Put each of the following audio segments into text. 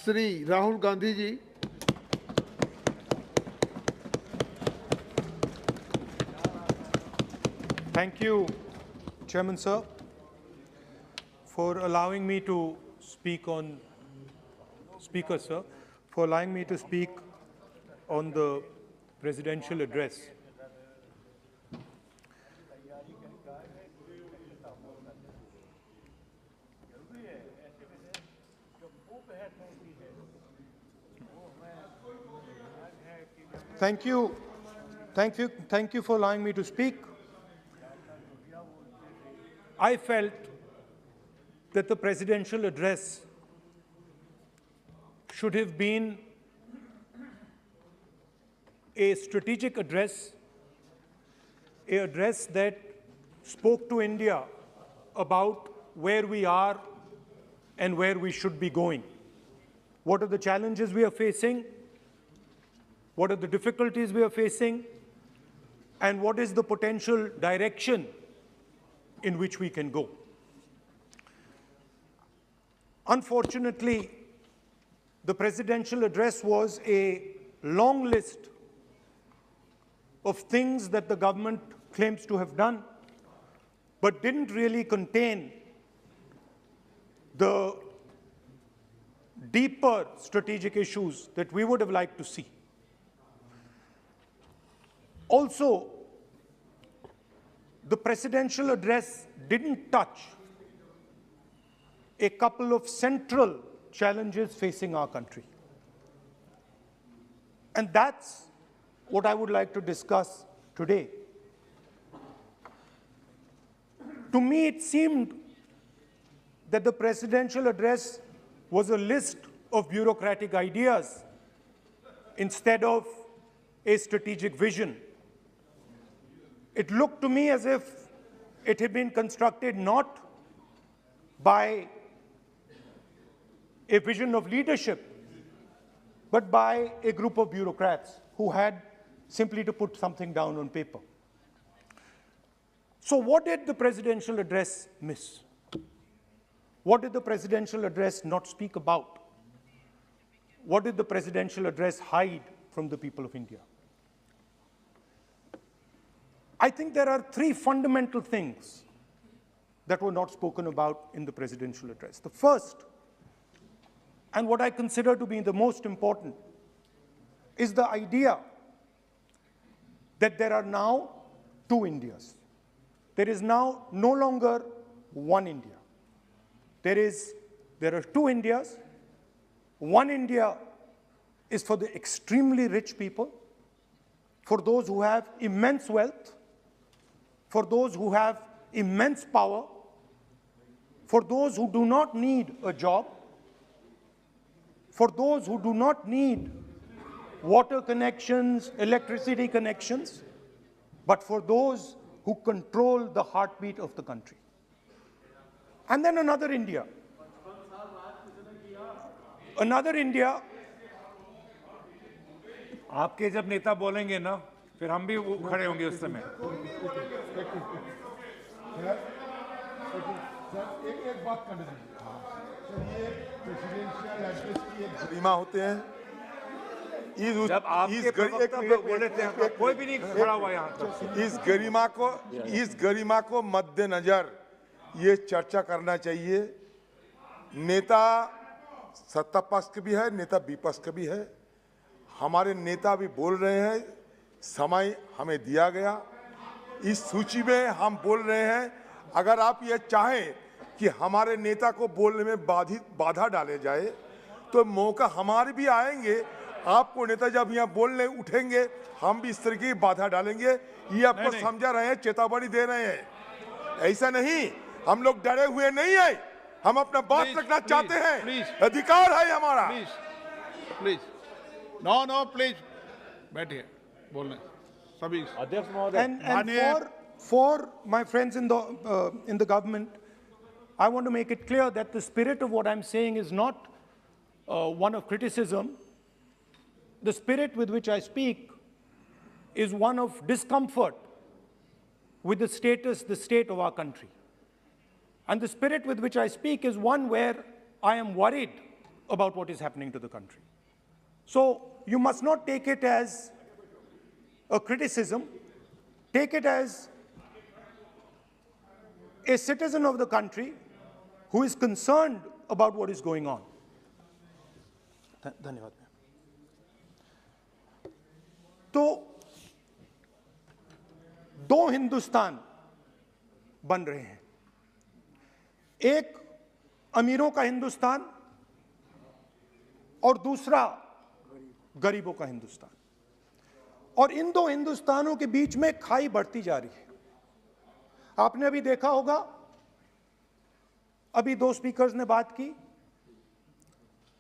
Shri Rahul Gandhi ji. Thank you, Chairman Sir, for allowing me to speak on, Speaker Sir, for allowing me to speak on the presidential address. Thank you for allowing me to speak. I felt that the presidential address should have been a strategic address, an address that spoke to India about where we are and where we should be going. What are the challenges we are facing? What are the difficulties we are facing? And what is the potential direction in which we can go? Unfortunately, the presidential address was a long list of things that the government claims to have done, but didn't really contain the deeper strategic issues that we would have liked to see. Also, the presidential address didn't touch a couple of central challenges facing our country. And that's what I would like to discuss today. To me, it seemed that the presidential address was a list of bureaucratic ideas instead of a strategic vision. It looked to me as if it had been constructed not by a vision of leadership, but by a group of bureaucrats who had simply to put something down on paper. So what did the presidential address miss? What did the presidential address not speak about? What did the presidential address hide from the people of India? I think there are three fundamental things that were not spoken about in the presidential address. The first, and what I consider to be the most important, is the idea that there are now two Indias. There is now no longer one India. There are two Indias. One India is for the extremely rich people, for those who have immense wealth, for those who have immense power, for those who do not need a job, for those who do not need water connections, electricity connections, but for those who control the heartbeat of the country. And then another India. Another India. आपके जब नेता बोलेंगे ना, फिर हम भी खड़े होंगे उस समय। एक बात कर दीजिए। ये प्रेसिडेंशियल एड्रेस की एक गरिमा होते हैं। जब आपके प्रवक्ता बोले थे, कोई भी नहीं खड़ा हुआ यहाँ तक। इस गरिमा को मद्देनजर ये चर्चा करना चाहिए। नेता सत्ता पक्ष के भी है, नेता विपक्ष के भी है। हमारे नेता भी बोल रहे हैं, समय हमें दिया गया। इस सूची में हम बोल रहे हैं। अगर आप ये चाहें कि हमारे नेता को बोलने में बाधा डाले जाए, तो मौका हमारे भी आएंगे। आपको नेता जब यहाँ बोलने उठेंगे, हम भी इस तरह की बाधा डालेंगे। ये आपको समझा रहे हैं, चेतावनी दे रहे हैं। ऐसा नहीं, हम लोग डरे हुए नहीं है। हम अपना बात रखना चाहते हैं, अधिकार है हमारा। प्लीज नो प्लीज बैठिए, बोलने सभी अध्यक्ष महोदय। And for my friends in the government, I want to make it clear that the spirit of what I'm saying is not one of criticism. The spirit with which I speak is one of discomfort with the state of our country. And the spirit with which I speak is one where I am worried about what is happening to the country. So you must not take it as a criticism. Take it as a citizen of the country who is concerned about what is going on. धन्यवाद। तो दो हिंदुस्तान बन रहे हैं, एक अमीरों का हिंदुस्तान और दूसरा गरीबों का हिंदुस्तान। और इन दो हिंदुस्तानों के बीच में खाई बढ़ती जा रही है। आपने अभी देखा होगा, अभी दो स्पीकर्स ने बात की,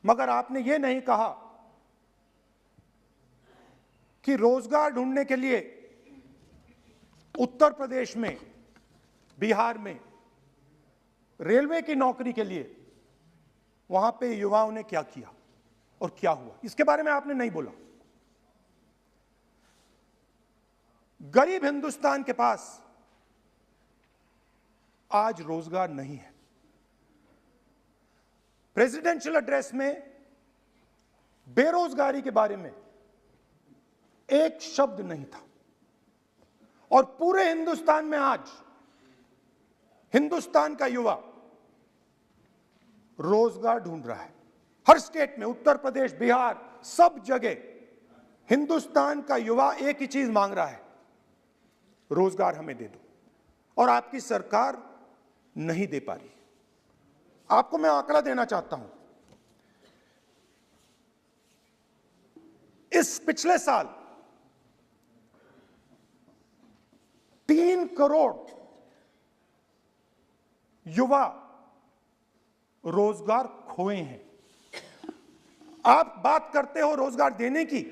मगर आपने ये नहीं कहा कि रोजगार ढूंढने के लिए उत्तर प्रदेश में, बिहार में रेलवे की नौकरी के लिए वहां पे युवाओं ने क्या किया और क्या हुआ, इसके बारे में आपने नहीं बोला। गरीब हिंदुस्तान के पास आज रोजगार नहीं है। प्रेसिडेंशियल एड्रेस में बेरोजगारी के बारे में एक शब्द नहीं था, और पूरे हिंदुस्तान में आज हिंदुस्तान का युवा रोजगार ढूंढ रहा है। हर स्टेट में, उत्तर प्रदेश, बिहार, सब जगह हिंदुस्तान का युवा एक ही चीज मांग रहा है, रोजगार हमें दे दो, और आपकी सरकार नहीं दे पा रही। आपको मैं आंकड़ा देना चाहता हूं। इस पिछले साल 3 करोड़ युवा रोजगार खोए हैं। आप बात करते हो रोजगार देने की,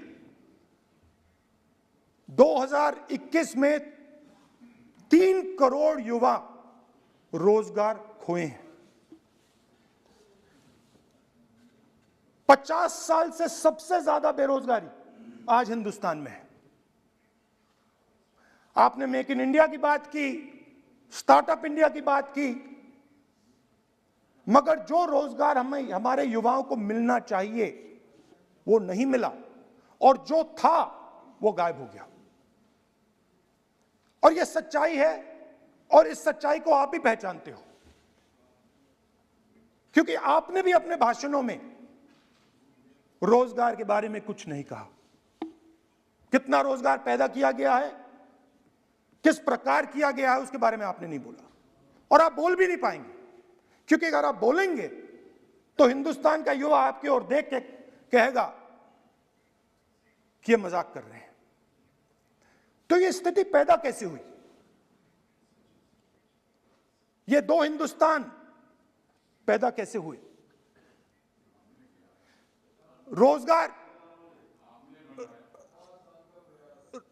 2021 में 3 करोड़ युवा रोजगार खोए हैं। 50 साल से सबसे ज्यादा बेरोजगारी आज हिंदुस्तान में है। आपने मेक इन इंडिया की बात की, स्टार्टअप इंडिया की बात की, मगर जो रोजगार हमें, हमारे युवाओं को मिलना चाहिए वो नहीं मिला, और जो था वो गायब हो गया। और ये सच्चाई है, और इस सच्चाई को आप भी पहचानते हो, क्योंकि आपने भी अपने भाषणों में रोजगार के बारे में कुछ नहीं कहा। कितना रोजगार पैदा किया गया है, किस प्रकार किया गया है, उसके बारे में आपने नहीं बोला, और आप बोल भी नहीं पाएंगे, क्योंकि अगर आप बोलेंगे तो हिंदुस्तान का युवा आपकी ओर देख के कहेगा कि ये मजाक कर रहे हैं। तो ये स्थिति पैदा कैसे हुई? ये दो हिंदुस्तान पैदा कैसे हुए?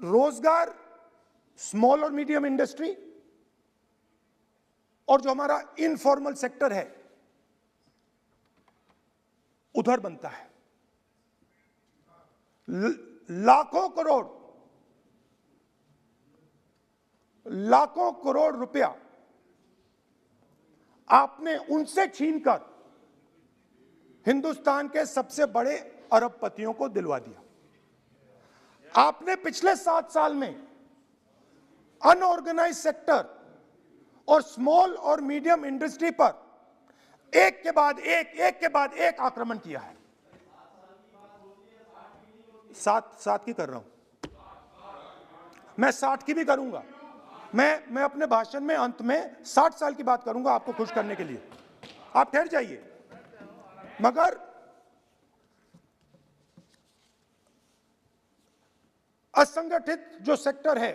रोजगार स्मॉल और मीडियम इंडस्ट्री और जो हमारा इनफॉर्मल सेक्टर है उधर बनता है। लाखों करोड़ रुपया आपने उनसे छीनकर हिंदुस्तान के सबसे बड़े अरबपतियों को दिलवा दिया। आपने पिछले 7 साल में अनऑर्गेनाइज सेक्टर और स्मॉल और मीडियम इंडस्ट्री पर एक के बाद एक आक्रमण किया है। 7 की कर रहा हूं मैं, 60 की भी करूंगा मैं अपने भाषण में अंत में 60 साल की बात करूंगा आपको खुश करने के लिए। आप ठहर जाइए। मगर असंगठित जो सेक्टर है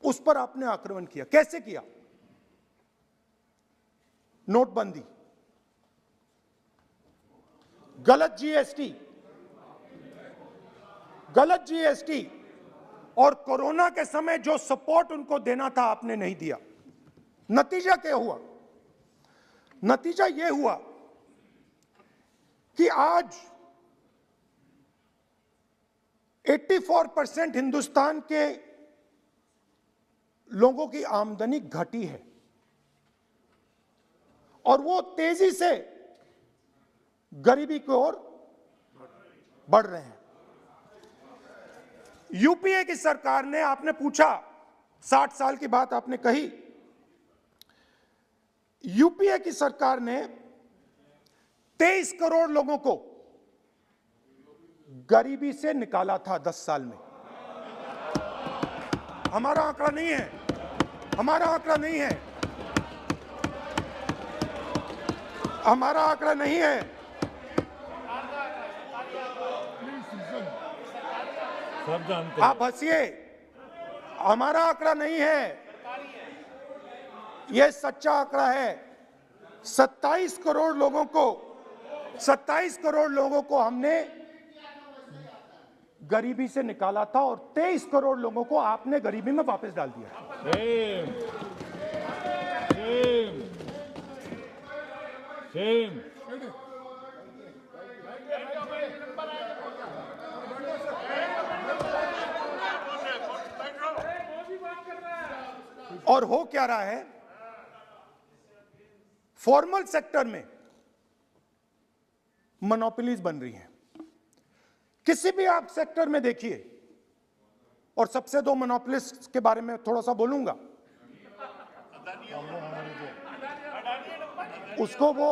उस पर आपने आक्रमण किया। कैसे किया? नोटबंदी, गलत जीएसटी और कोरोना के समय जो सपोर्ट उनको देना था आपने नहीं दिया। नतीजा क्या हुआ? नतीजा यह हुआ कि आज 84% हिंदुस्तान के लोगों की आमदनी घटी है, और वो तेजी से गरीबी की ओर बढ़ रहे हैं। यूपीए की सरकार ने, आपने पूछा 60 साल की बात आपने कही, यूपीए की सरकार ने 23 करोड़ लोगों को गरीबी से निकाला था 10 साल में। हमारा आंकड़ा नहीं है, हमारा आंकड़ा नहीं है, हमारा आंकड़ा नहीं है। सब जानते आप हंसिए, हमारा आंकड़ा नहीं है, यह सच्चा आंकड़ा है। 27 करोड़ लोगों को हमने गरीबी से निकाला था और 23 करोड़ लोगों को आपने गरीबी में वापस डाल दिया। Same same same. और हो क्या रहा है, फॉर्मल सेक्टर में मोनोपोलीज बन रही हैं। किसी भी आप सेक्टर में देखिए, और सबसे दो मोनोपोलिस्ट के बारे में थोड़ा सा बोलूंगा। उसको वो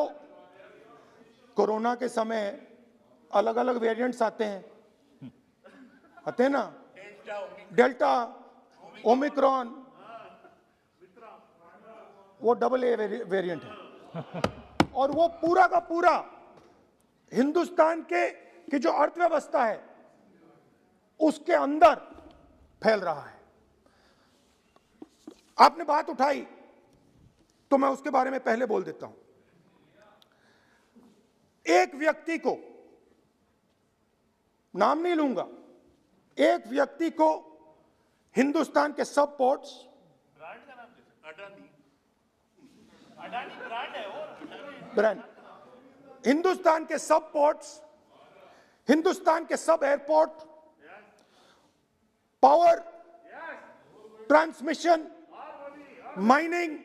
कोरोना के समय अलग अलग वेरिएंट्स आते हैं ना, डेल्टा, ओमिक्रॉन, वो AA वेरिएंट है। और वो पूरा का पूरा हिंदुस्तान की जो अर्थव्यवस्था है उसके अंदर फैल रहा है। आपने बात उठाई तो मैं उसके बारे में पहले बोल देता हूं। एक व्यक्ति को, नाम नहीं लूंगा, एक व्यक्ति को हिंदुस्तान के सब पोर्ट्स, ब्रांड, हिंदुस्तान के सब पोर्ट्स, हिंदुस्तान के सब airport, power, transmission, mining,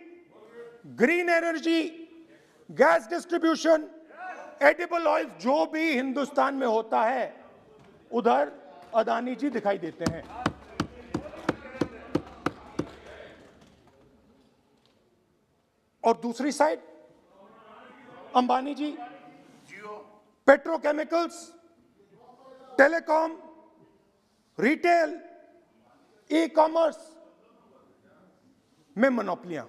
green energy, gas distribution, edible oil, जो भी हिंदुस्तान में होता है उधर अदानी जी दिखाई देते हैं। और दूसरी side Ambani ji petrochemicals, telecom, retail, e commerce में मोनोपोलियां।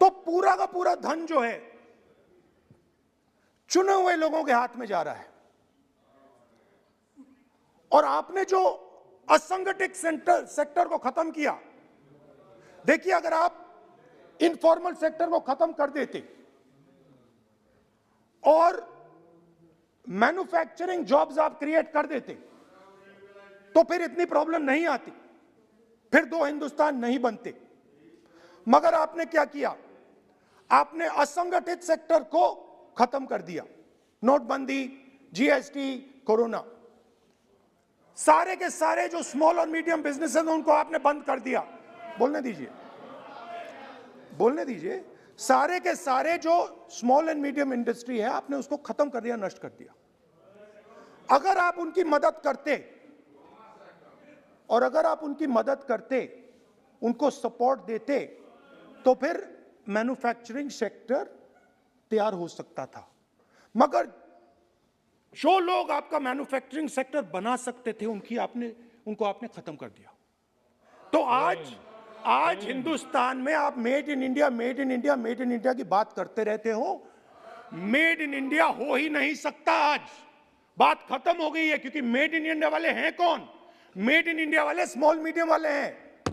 तो पूरा का पूरा धन जो है चुने हुए लोगों के हाथ में जा रहा है। और आपने जो असंगठित सेक्टर को खत्म किया, देखिए अगर आप इनफॉर्मल सेक्टर को खत्म कर देते और मैन्युफैक्चरिंग जॉब्स आप क्रिएट कर देते तो फिर इतनी प्रॉब्लम नहीं आती, फिर दो हिंदुस्तान नहीं बनते। मगर आपने क्या किया, आपने असंगठित सेक्टर को खत्म कर दिया। नोटबंदी, जीएसटी, कोरोना, सारे के सारे जो स्मॉल और मीडियम बिजनेस हैं उनको आपने बंद कर दिया। बोलने दीजिए, बोलने दीजिए। सारे के सारे जो स्मॉल एंड मीडियम इंडस्ट्री है आपने उसको खत्म कर दिया, नष्ट कर दिया। अगर आप उनकी मदद करते, और अगर आप उनकी मदद करते, उनको सपोर्ट देते, तो फिर मैन्युफैक्चरिंग सेक्टर तैयार हो सकता था। मगर जो लोग आपका मैन्युफैक्चरिंग सेक्टर बना सकते थे उनको आपने खत्म कर दिया। तो आज हिंदुस्तान में आप made in India, made in India, made in India की बात करते रहते हो। मेड इन इंडिया हो ही नहीं सकता। आज बात खत्म हो गई है, क्योंकि मेड इन इंडिया वाले हैं कौन? मेड इन इंडिया वाले स्मॉल मीडियम वाले हैं,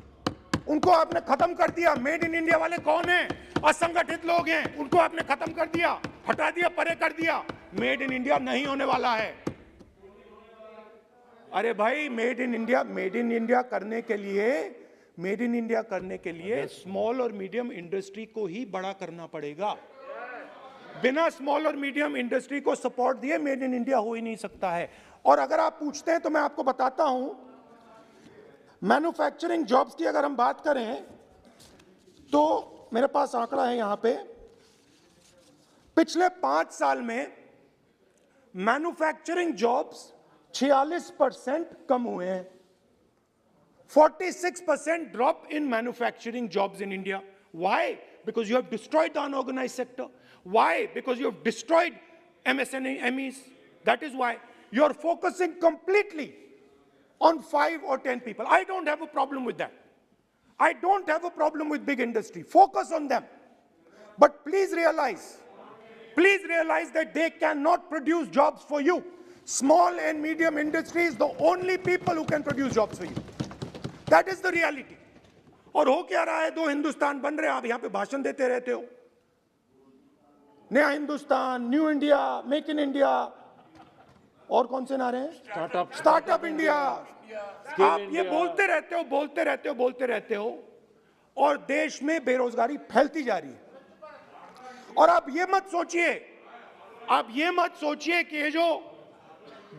उनको आपने खत्म कर दिया। मेड इन इंडिया वाले कौन हैं? असंगठित लोग हैं, उनको आपने खत्म कर दिया, हटा दिया, परे कर दिया। मेड इन इंडिया नहीं होने वाला है। अरे भाई, मेड इन इंडिया करने के लिए, मेड इन इंडिया करने के लिए स्मॉल और मीडियम इंडस्ट्री को ही बड़ा करना पड़ेगा। बिना स्मॉल और मीडियम इंडस्ट्री को सपोर्ट दिए मेड इन इंडिया हो ही नहीं सकता है। और अगर आप पूछते हैं तो मैं आपको बताता हूं, मैन्युफैक्चरिंग जॉब्स की अगर हम बात करें तो मेरे पास आंकड़ा है यहां पे, पिछले 5 साल में मैन्युफैक्चरिंग जॉब्स 46% कम हुए हैं. 46% drop in manufacturing jobs in India. Why? Because you have destroyed the unorganized sector. Why? Because you have destroyed MSMEs. That is why you are focusing completely on 5 or 10 people. I don't have a problem with that. I don't have a problem with big industry. Focus on them. But please realize that they cannot produce jobs for you. Small and medium industry is the only people who can produce jobs for you. That is the reality. और हो क्या रहा है, 2 हिंदुस्तान बन रहे हैं, आप यहां पे भाषण देते रहते हो. नया Hindustan, new India, make in India, और कौन से नारे हैं? Startup India. आप ये बोलते रहते हो और देश में बेरोजगारी फैलती जा रही है. और आप ये मत सोचिए कि ये जो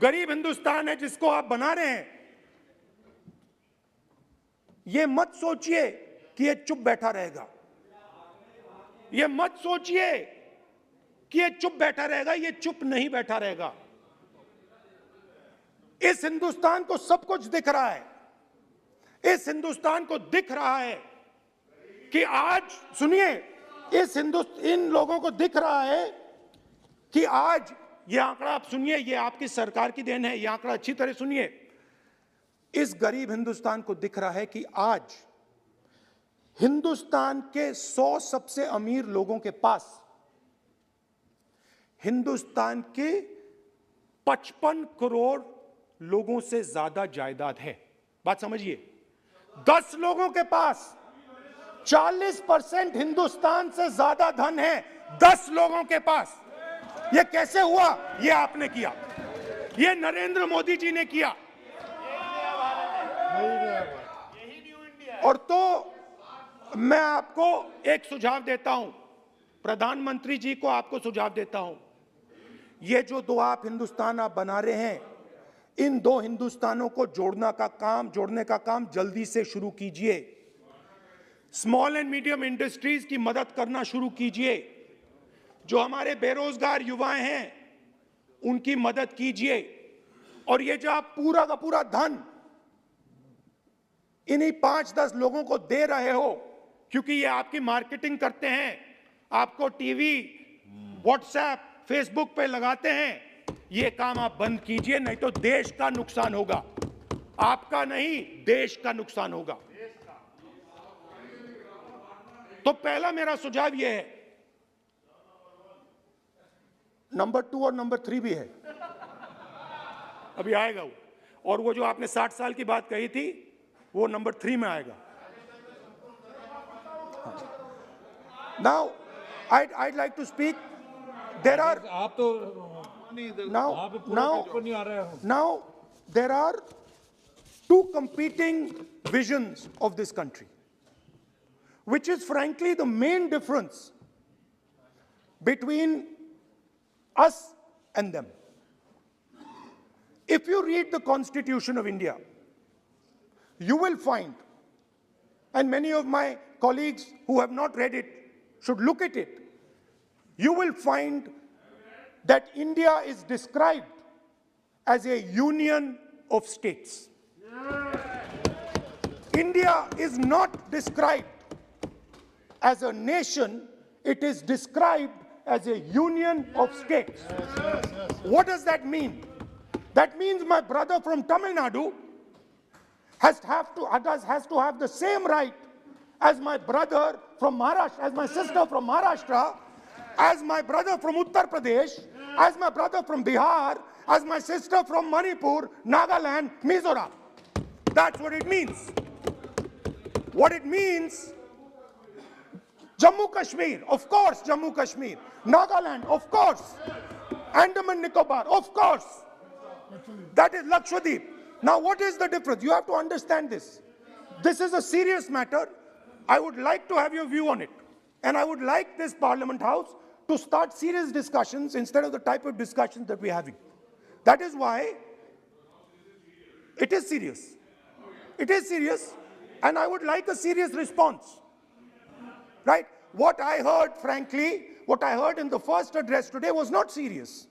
गरीब हिंदुस्तान है जिसको आप बना रहे हैं, ये मत सोचिए कि ये चुप बैठा रहेगा. ये मत सोचिए कि ये चुप बैठा रहेगा. ये चुप नहीं बैठा रहेगा. इस हिंदुस्तान को सब कुछ दिख रहा है. इस हिंदुस्तान को दिख रहा है कि आज, सुनिए, इन लोगों को दिख रहा है कि आज, ये आंकड़ा आप सुनिए, ये आपकी सरकार की देन है, ये आंकड़ा अच्छी तरह सुनिए. इस गरीब हिंदुस्तान को दिख रहा है कि आज हिंदुस्तान के 100 सबसे अमीर लोगों के पास हिंदुस्तान के 55 करोड़ लोगों से ज्यादा जायदाद है. बात समझिए. 10 लोगों के पास 40% हिंदुस्तान से ज्यादा धन है. 10 लोगों के पास. यह कैसे हुआ? यह आपने किया. यह नरेंद्र मोदी जी ने किया. और तो मैं आपको एक सुझाव देता हूं, प्रधानमंत्री जी को आपको सुझाव देता हूं. ये जो 2 आप हिंदुस्तान आप बना रहे हैं, इन 2 हिंदुस्तानों को जोड़ने का काम जल्दी से शुरू कीजिए. स्मॉल एंड मीडियम इंडस्ट्रीज की मदद करना शुरू कीजिए. जो हमारे बेरोजगार युवाएं हैं उनकी मदद कीजिए. और ये जो आप पूरा का पूरा धन इन्हीं 5-10 लोगों को दे रहे हो, क्योंकि ये आपकी मार्केटिंग करते हैं, आपको टीवी, व्हाट्सएप, फेसबुक पे लगाते हैं, ये काम आप बंद कीजिए. नहीं तो देश का नुकसान होगा. आपका नहीं, देश का नुकसान होगा. तो पहला मेरा सुझाव यह है. नंबर 2 और नंबर 3 भी है, अभी आएगा वो. और वो जो आपने 60 साल की बात कही थी, वो नंबर 3 में आएगा. Now, I'd like to speak. There are. आप तो now there are 2 competing visions of this country, which is frankly the main difference between us and them. If you read the Constitution of India, you will find, and many of my colleagues who have not read it should look at it, you will find that India is described as a union of states. India is not described as a nation, it is described as a union of states. What does that mean? That means my brother from Tamil Nadu has to have the same right as my brother from Maharashtra, as my sister from Maharashtra, as my brother from Uttar Pradesh, as my brother from Bihar, as my sister from Manipur, Nagaland, Mizoram. That's what it means. What it means, Jammu Kashmir, of course, Jammu Kashmir. Nagaland, of course. Andaman Nicobar, of course. That is Lakshadweep. Now, what is the difference? You have to understand this. This is a serious matter. I would like to have your view on it. And I would like this Parliament House to start serious discussions instead of the type of discussions that we're having. That is why it is serious. It is serious, and I would like a serious response. Right? What I heard, frankly, what I heard in the first address today was not serious.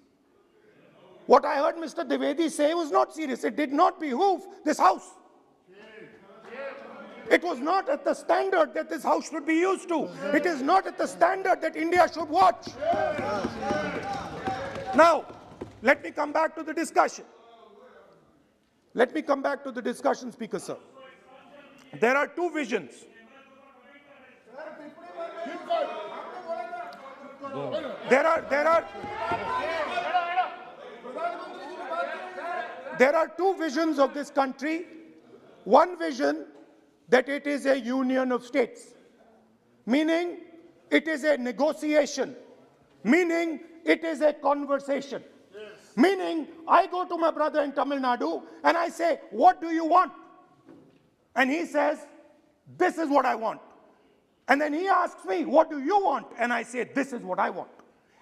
What I heard Mr. Dwivedi say was not serious. It did not behoove this House. It was not at the standard that this House should be used to. It is not at the standard that India should watch. Now, let me come back to the discussion. Let me come back to the discussion, Speaker Sir. There are two visions. There are two visions of this country. One vision that it is a union of states, meaning it is a negotiation, meaning it is a conversation, meaning I go to my brother in Tamil Nadu and I say, what do you want? And he says, this is what I want. And then he asks me, what do you want? And I say, this is what I want.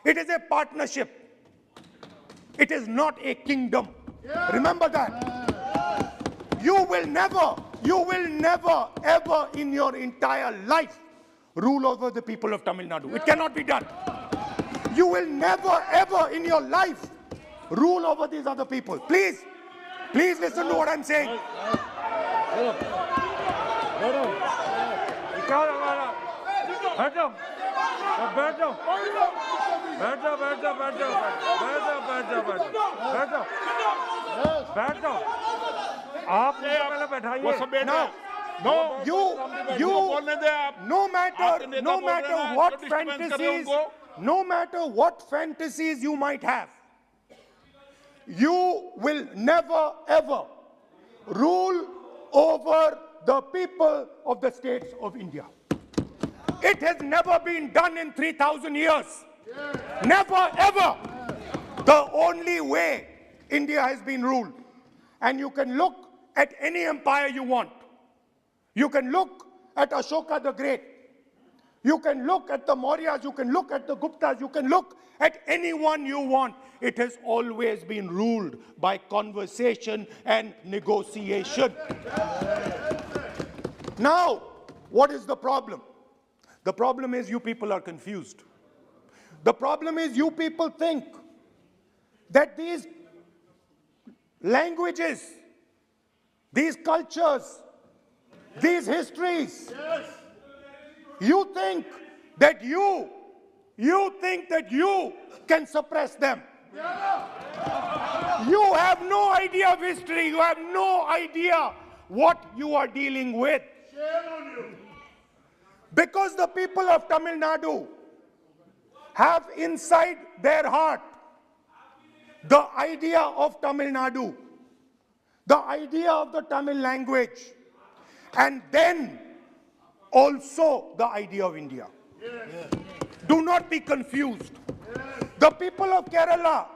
It is a partnership. It is not a kingdom. Remember that. You will never, ever in your entire life rule over the people of Tamil Nadu. It cannot be done. You will never, ever in your life rule over these other people. Please listen to what I'm saying. No matter what fantasies you might have, you will never ever rule over the people of the states of India. It has never been done in 3,000 years. Never ever. The only way India has been ruled, and you can look at any empire you want. You can look at Ashoka the Great. You can look at the Mauryas, you can look at the Guptas, you can look at anyone you want. It has always been ruled by conversation and negotiation. Now, what is the problem? The problem is you people are confused. The problem is you people think that these languages, these cultures, these histories, you think that you can suppress them. You have no idea of history. You have no idea what you are dealing with. Because the people of Tamil Nadu have inside their heart the idea of Tamil Nadu, the idea of the Tamil language, and then also the idea of India. Do not be confused. The people of Kerala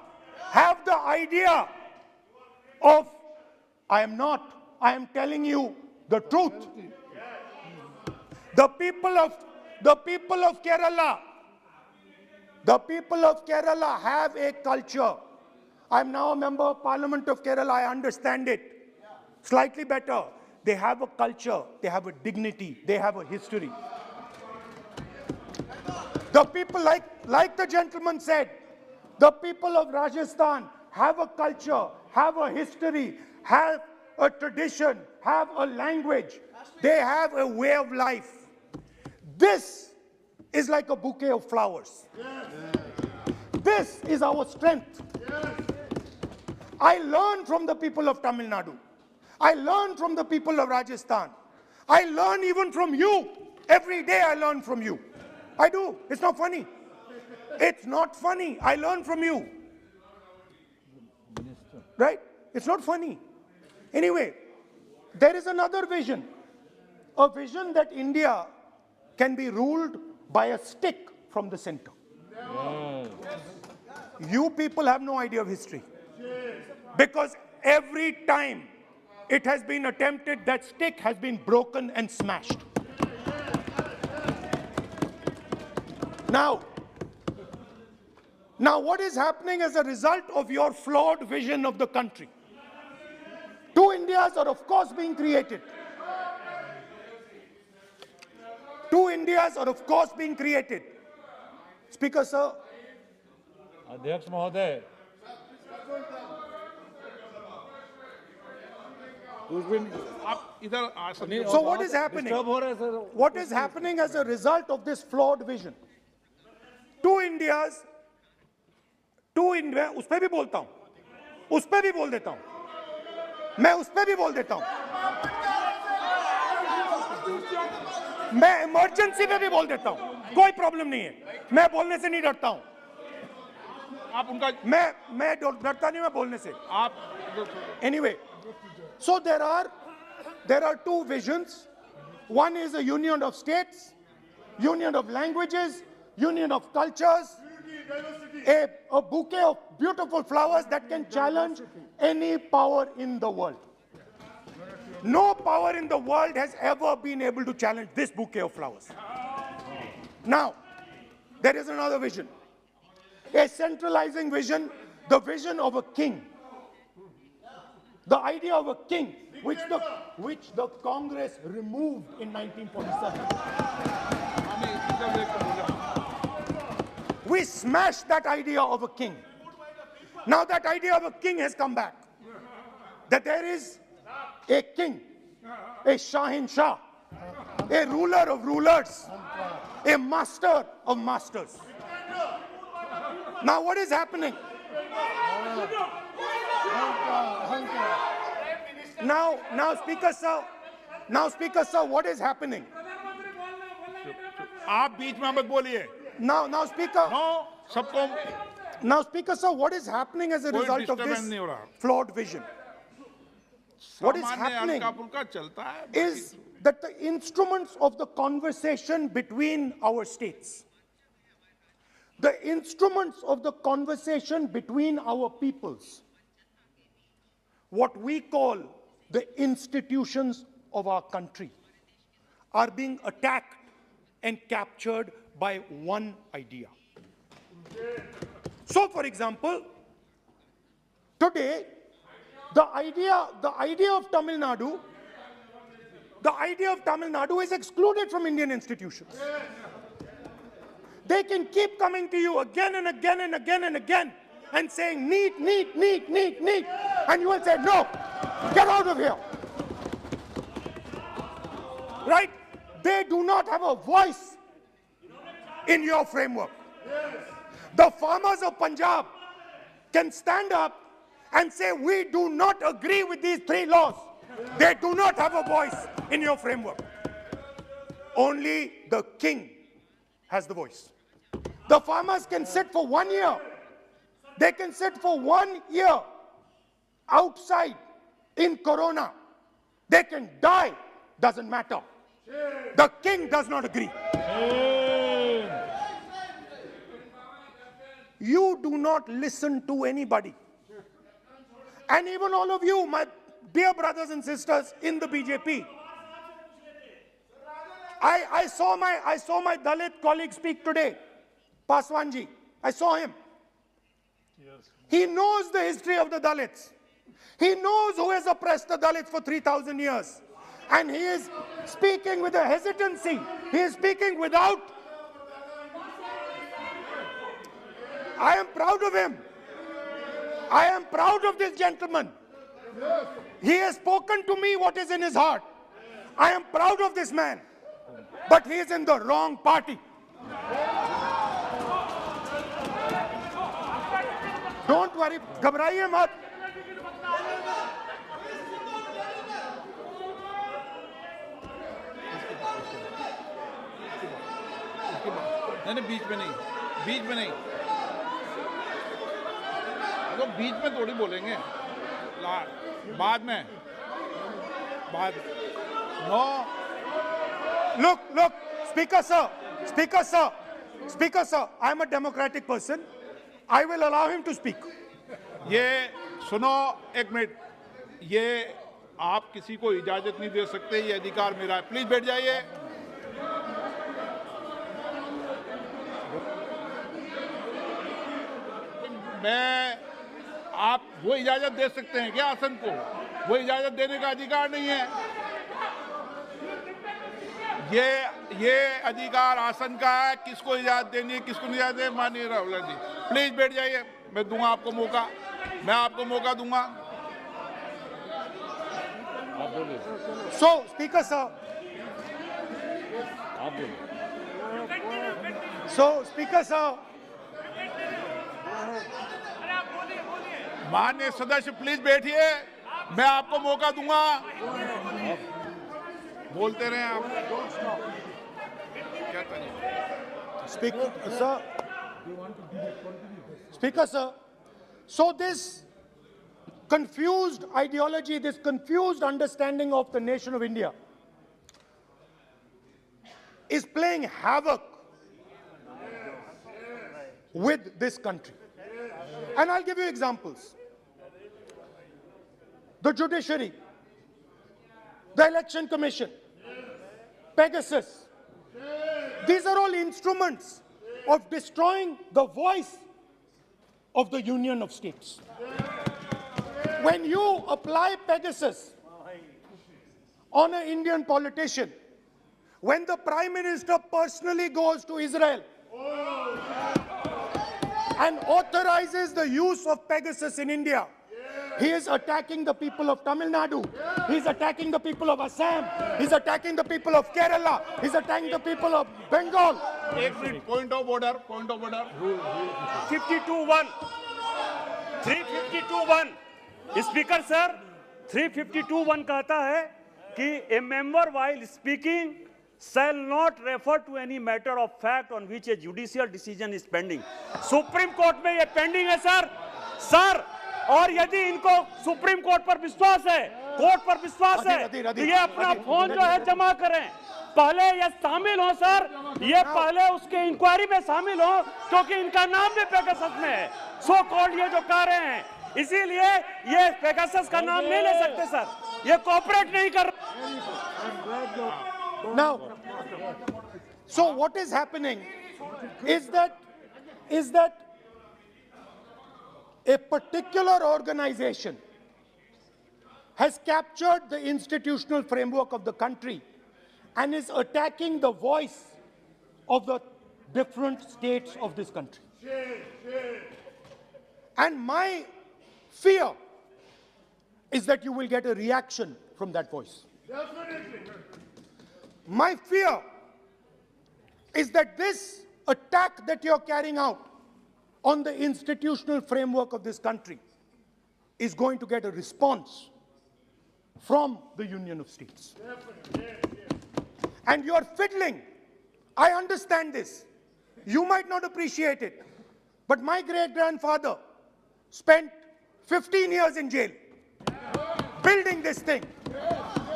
have the idea of, I am telling you the truth. The people of Kerala have a culture. I am now a member of Parliament of Kerala. I understand it slightly better. They have a culture, they have a dignity, they have a history. The people, like the gentleman said, the people of Rajasthan have a culture, have a history, have a tradition, have a language. They have a way of life. This is like a bouquet of flowers. This is our strength. I learn from the people of Tamil Nadu. I learn from the people of Rajasthan. I learn even from you. Every day I learn from you. I do. It's not funny. It's not funny. I learn from you. Right? It's not funny. Anyway, there is another vision. A vision that India can be ruled by a stick from the center. You people have no idea of history. Because every time it has been attempted, that stick has been broken and smashed. Now what is happening as a result of your flawed vision of the country? Two Indias are of course being created. Two Indias are of course being created. Speaker, sir. अध्यक्ष महोदय, आप इधर आ सकते हो। So what is happening? Disturb हो रहे हैं sir. What is happening as a result of this flawed vision? Two Indias, उस पे भी बोलता हूं, उस पे भी बोल देता हूं, मैं उस पे भी बोल देता हूं, मैं इमरजेंसी पे भी बोल देता हूं, कोई प्रॉब्लम नहीं है, मैं बोलने से नहीं डरता हूं, आप उनका मैं डरता नहीं, मैं बोलने से। आप Anyway, so there are two visions. One is a union of states, union of languages, union of cultures, a bouquet of beautiful flowers that can challenge any power in the world. No power in the world has ever been able to challenge this bouquet of flowers. Now, there is another vision, a centralizing vision, the vision of a king. The idea of a king, which the Congress removed in 1947. We smashed that idea of a king. Now that idea of a king has come back. That there is a king, a Shahin Shah, a ruler of rulers, a master of masters. Now what is happening? Now, Speaker sir, what is happening? आप बीच में मत बोलिए। Now, Speaker. No, सबको। Now, Speaker sir, what is happening as a कोई result of disturbance this नहीं हो रहा। flawed vision? What is सामान्य happening हल्का-फुल्का चलता है। is that the instruments of the conversation between our states, the instruments of the conversation between our peoples, what we call the institutions of our country, are being attacked and captured by one idea. So, for example, today, the idea of Tamil Nadu is excluded from Indian institutions. They can keep coming to you again and again and again and again and saying, need, and you will say, no, get out of here. Right? They do not have a voice in your framework. The farmers of Punjab can stand up and say, we do not agree with these 3 laws. They do not have a voice in your framework. Only the king has the voice. The farmers can sit for 1 year. They can sit for 1 year outside in Corona. They can die, doesn't matter. The king does not agree. You do not listen to anybody. And even all of you, my dear brothers and sisters in the BJP, I saw my Dalit colleague speak today, Paswanji. I saw him. Yes. He knows the history of the Dalits. He knows who has oppressed the Dalits for 3,000 years. And he is speaking with a hesitancy. He is speaking without. I am proud of him. I am proud of this gentleman. He has spoken to me what is in his heart. I am proud of this man. But he is in the wrong party. Don't worry, घबराइए मत. नहीं, बीच में नहीं, तो बीच में थोड़ी बोलेंगे, बाद में, no. Look, Speaker sir, I am a democratic person. I will allow him to speak. ये सुनो एक मिनट, ये आप किसी को इजाजत नहीं दे सकते, ये अधिकार मेरा है. प्लीज बैठ जाइए. आप वो इजाजत दे सकते हैं क्या आसन को? वो इजाजत देने का अधिकार नहीं है. ये ये अधिकार आसन का है, किसको इजाजत देनी है, किसको नहीं इजाजत देनी। माननीय राहुल गांधी, प्लीज बैठ जाइए, मैं दूंगा आपको मौका, मैं आपको मौका दूंगा। So, Speaker sir. So, Speaker sir. माननीय सदस्य प्लीज बैठिए, मैं आपको मौका दूंगा। बोलते रहे आप। क्या करें? Speaker sir. So this confused ideology, this confused understanding of the nation of India is playing havoc with this country. And I'll give you examples. The judiciary, the election commission, Pegasus. These are all instruments of destroying the voice of the Union of States. When you apply Pegasus on an Indian politician, when the Prime Minister personally goes to Israel and authorizes the use of Pegasus in India, he is attacking the people of Tamil Nadu. He is attacking the people of Assam. He is attacking the people of Kerala. He is attacking the people of Bengal. एक minute, point of order, point of order. 52(1) 352(1) speaker sir, 352(1) कहता है कि ए member while speaking shall not refer to any matter of fact on which a judicial decision is pending. Supreme court में ये pending है sir, और यदि इनको supreme court पर विश्वास है, कोर्ट पर विश्वास है, तो ये अपना फोन जो है जमा करें, पहले ये शामिल हो सर, ये पहले उसके इंक्वायरी में शामिल हो, क्योंकि इनका नाम भी पेगासस में है। सो कॉल्ड ये जो कह रहे हैं, इसीलिए ये पेगासस का नाम नहीं ले सकते सर, ये कोऑपरेट नहीं कर। Now, so what is happening is that a particular organization has captured the institutional framework of the country and is attacking the voice of the different states of this country. And my fear is that you will get a reaction from that voice. My fear is that this attack that you're carrying out on the institutional framework of this country is going to get a response from the Union of States. And you're fiddling. I understand this. You might not appreciate it. But my great-grandfather spent 15 years in jail building this thing.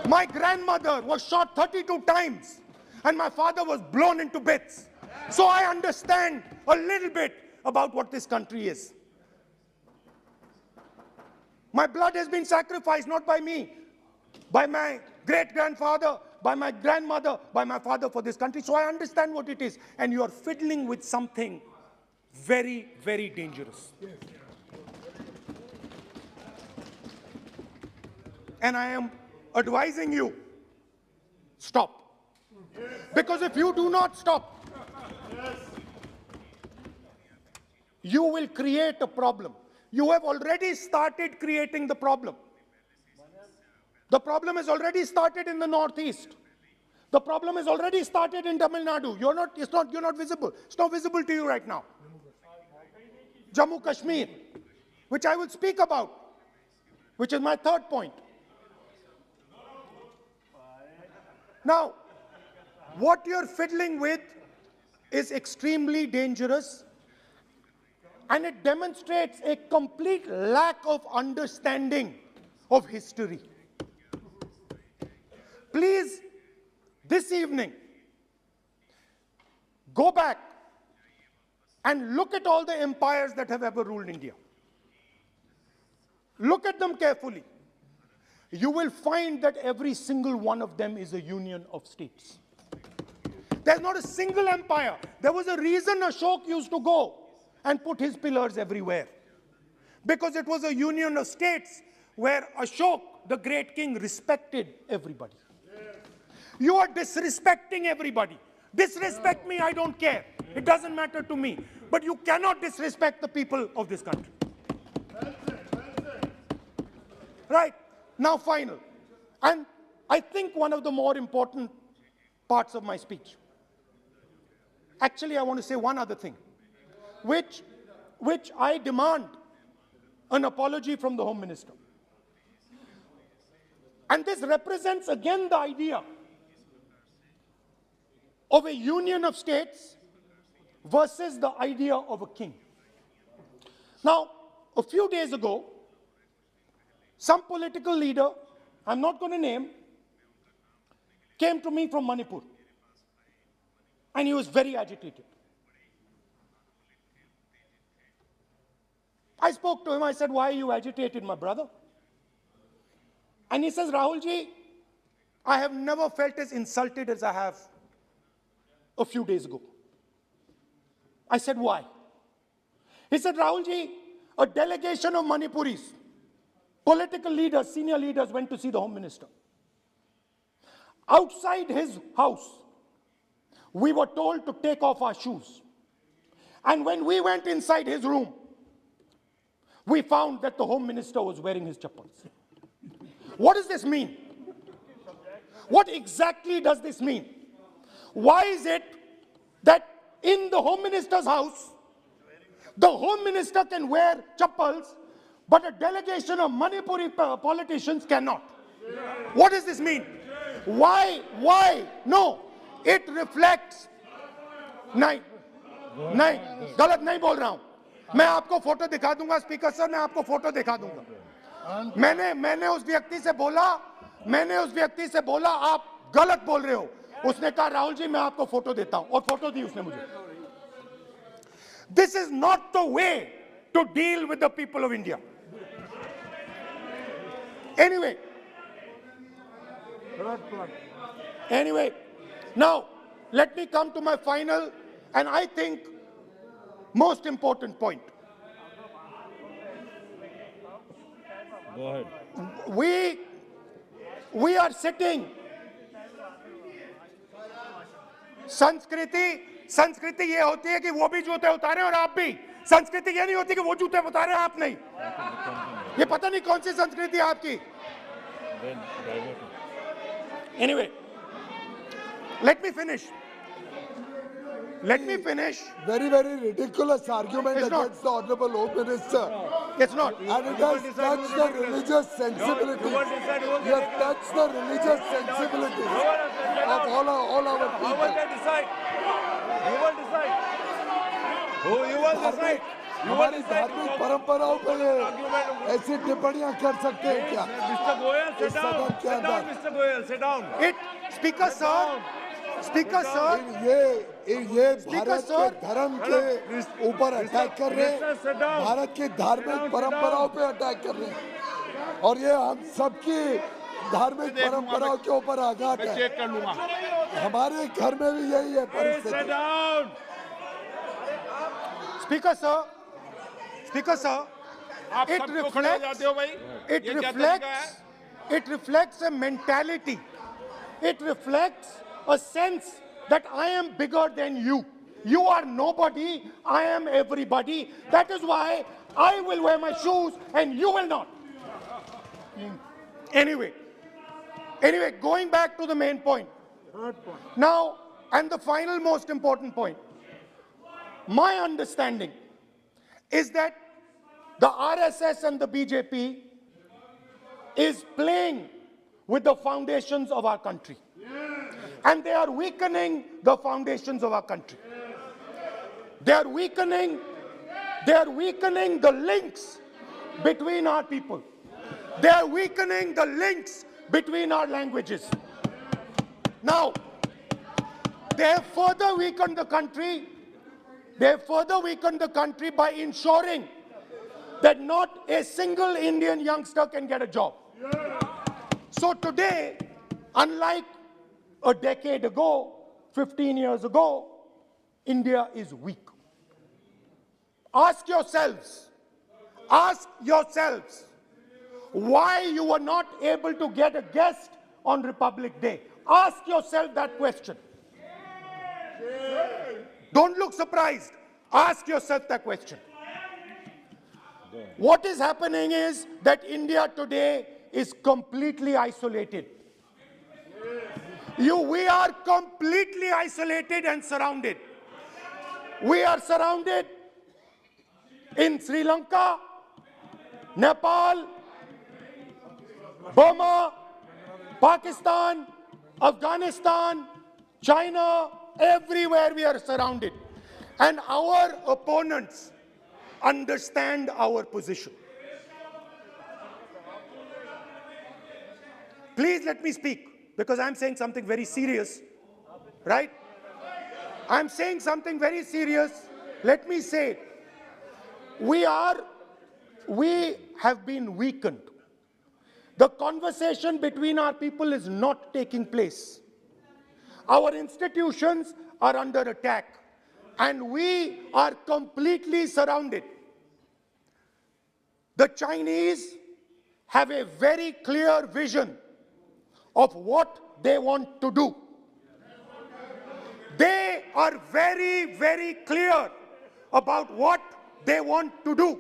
My grandmother was shot 32 times and my father was blown into bits. So I understand a little bit about what this country is. My blood has been sacrificed, not by me, by my great-grandfather, by my grandmother, by my father for this country. So I understand what it is. And you are fiddling with something very, very dangerous. And I am advising you, stop. Because if you do not stop, you will create a problem. You have already started creating the problem. The problem has already started in the Northeast. The problem has already started in Tamil Nadu. You're not visible. It's not visible to you right now. Jammu Kashmir, which I will speak about, which is my third point. Now, what you're fiddling with is extremely dangerous, and it demonstrates a complete lack of understanding of history. Please, this evening, go back and look at all the empires that have ever ruled India. Look at them carefully. You will find that every single one of them is a union of states. There's not a single empire. There was a reason Ashok used to go and put his pillars everywhere. Because it was a union of states where Ashok, the great king, respected everybody. You are disrespecting everybody. Disrespect me, I don't care. It doesn't matter to me. But you cannot disrespect the people of this country. Right. Now, final. And I think one of the more important parts of my speech. Actually, I want to say one other thing, which I demand an apology from the Home Minister. And this represents again the idea of a union of states versus the idea of a king. Now, a few days ago, some political leader, I'm not going to name, came to me from Manipur. And he was very agitated. I spoke to him, I said, why are you agitated, my brother? And he says, Rahul ji, I have never felt as insulted as I have a few days ago. I said, why? He said, Rahul ji, a delegation of Manipuris, political leaders, senior leaders went to see the Home Minister. Outside his house, we were told to take off our shoes. And when we went inside his room, we found that the Home Minister was wearing his chappals. What does this mean? What exactly does this mean? Why is it that in the Home Minister's house, the Home Minister can wear chappals, but a delegation of Manipuri politicians cannot? What does this mean? Why? No, it reflects. नहीं, गलत नहीं बोल रहा हूं. मैं आपको photo दिखा दूंगा, स्पीकर सर, मैं आपको फोटो दिखा दूंगा. मैंने उस व्यक्ति से बोला आप गलत बोल रहे हो. उसने कहा राहुल जी मैं आपको फोटो देता हूं, और फोटो दी उसने मुझे. This is not the way to deal with the people of India. Anyway, now let me come to my final and I think most important point. Go ahead. We are sitting. संस्कृति ये होती है कि वो भी जूते उतारे और आप भी. संस्कृति ये नहीं होती कि वो जूते उतारे आप नहीं. ये पता नहीं कौन सी संस्कृति है आपकी. Anyway, let me finish. Very, very ridiculous argument against the Honorable Home Minister. It's not. And it has touched the religious sensibilities. You have touched the religious sensibilities of all our people. You will decide. हमारी धार्मिक परंपराओं पर ऐसी टिप्पणियां कर सकते हैं क्या? Mr. Goyal, sit down. Mr. Goyal, sit down. Speaker sir, ये भारत के धर्म के ऊपर अटैक कर रहे हैं, भारत की धार्मिक परंपराओं पे अटैक कर रहे हैं, और ये हम सबकी धार्मिक परंपराओं के ऊपर आघात है. हमारे घर में भी यही है परिस्थिति. Speaker sir, it reflects a mentality. It reflects a sense that I am bigger than you. You are nobody, I am everybody. That is why I will wear my shoes and you will not. Anyway, going back to the main point. Now, and the final most important point. My understanding is that the RSS and the BJP is playing with the foundations of our country. And they are weakening the foundations of our country. They are weakening the links between our people. They are weakening the links between our languages. Now, they have further weakened the country. They have further weakened the country by ensuring that not a single Indian youngster can get a job. So today, unlike a decade ago, 15 years ago, India is weak. Ask yourselves, why you were not able to get a guest on Republic Day. Ask yourself that question. Don't look surprised. Ask yourself that question. What is happening is that India today is completely isolated. We are completely isolated and surrounded. We are surrounded in Sri Lanka, Nepal, Burma, Pakistan, Afghanistan, China, everywhere we are surrounded. And our opponents understand our position. Please let me speak, because I'm saying something very serious, right? I'm saying something very serious. Let me say, we have been weakened. The conversation between our people is not taking place. Our institutions are under attack, and we are completely surrounded. The Chinese have a very clear vision of what they want to do. They are very, very clear about what they want to do.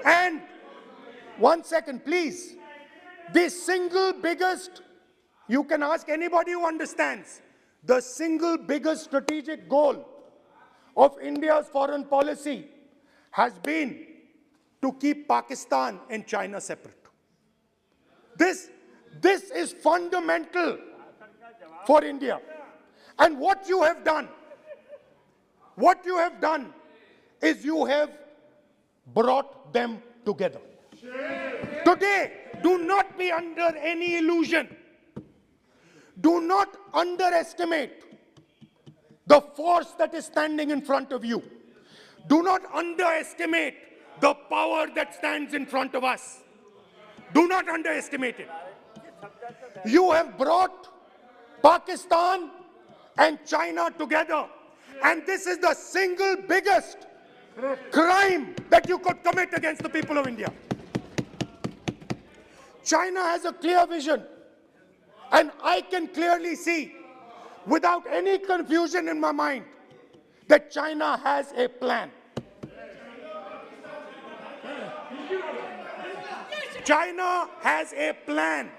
And one second, please. The single biggest, you can ask anybody who understands, the single biggest strategic goal of India's foreign policy has been to keep Pakistan and China separate. This is fundamental for India. And what you have done is you have brought them together. Today, do not be under any illusion. Do not underestimate the force that is standing in front of you. Do not underestimate the power that stands in front of us. Do not underestimate it. You have brought Pakistan and China together, and this is the single biggest crime that you could commit against the people of India. China has a clear vision, and I can clearly see, without any confusion in my mind, that China has a plan. China has a plan.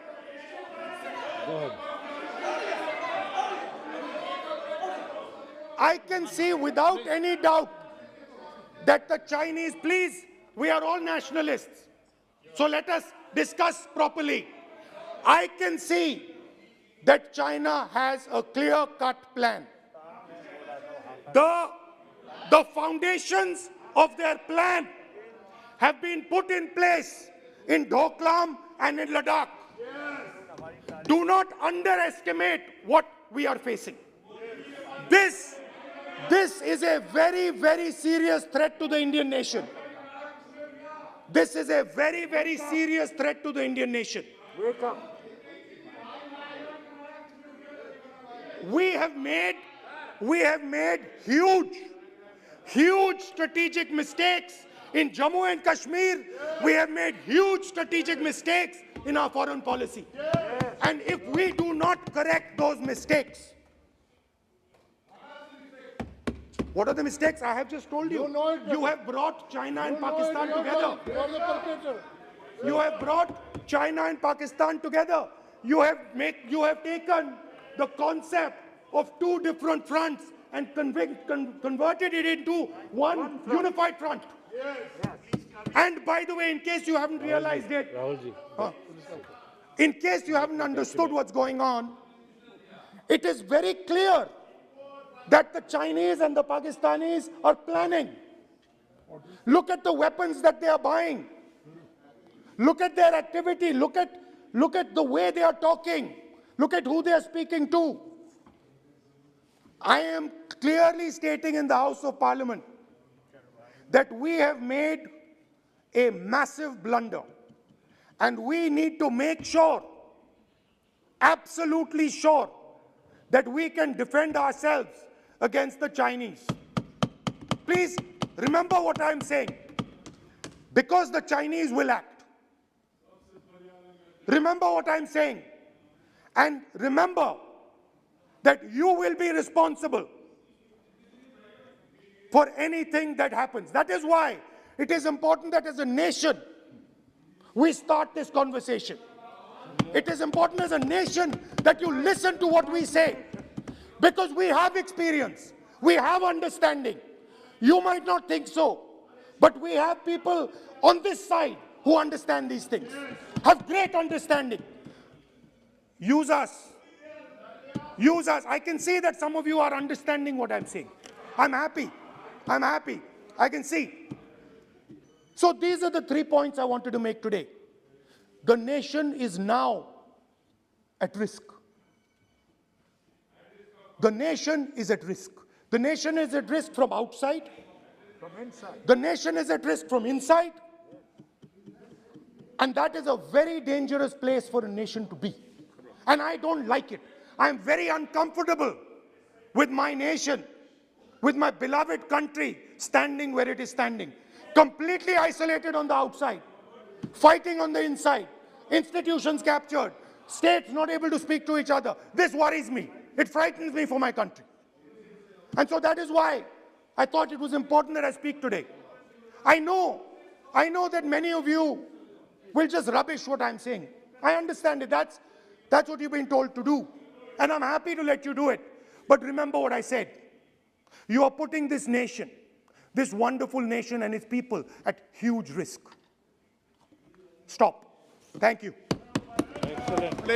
I can see without any doubt that the Chinese, please, we are all nationalists, so let us discuss properly. I can see that China has a clear-cut plan. The foundations of their plan have been put in place in Doklam and in Ladakh. Do not underestimate what we are facing. This is a very, very serious threat to the Indian nation. This is a very, very serious threat to the Indian nation. We have made huge strategic mistakes in Jammu and Kashmir. We have made huge strategic mistakes in our foreign policy. And if we do not correct those mistakes, what are the mistakes? I have just told you. You have brought China and Pakistan together. You have brought China and Pakistan together. You have taken the concept of two different fronts and converted it into one unified front. And by the way, in case you haven't realized it, in case you haven't understood what's going on, it is very clear that the Chinese and the Pakistanis are planning. Look at the weapons that they are buying. Look at their activity. Look at the way they are talking. Look at who they are speaking to. I am clearly stating in the House of Parliament that we have made a massive blunder, and we need to make sure, absolutely sure, that we can defend ourselves against the Chinese. Please remember what I'm saying, because the Chinese will act. Remember what I'm saying, and remember that you will be responsible for anything that happens. That is why it is important that as a nation, we start this conversation. It is important as a nation that you listen to what we say, because we have experience, we have understanding. You might not think so, but we have people on this side who understand these things, have great understanding. Use us. Use us. I can see that some of you are understanding what I'm saying. I'm happy. I'm happy. I can see. So these are the 3 points I wanted to make today. The nation is now at risk. The nation is at risk. The nation is at risk from outside. From inside. The nation is at risk from inside. And that is a very dangerous place for a nation to be. And I don't like it. I'm very uncomfortable with my nation, with my beloved country standing where it is standing. Completely isolated on the outside, fighting on the inside, institutions captured, states not able to speak to each other. This worries me. It frightens me for my country. And so that is why I thought it was important that I speak today. I know that many of you will just rubbish what I'm saying. I understand it. That's what you've been told to do. And I'm happy to let you do it. But remember what I said. You are putting this nation, this wonderful nation and its people at huge risk. Stop. Thank you. Excellent.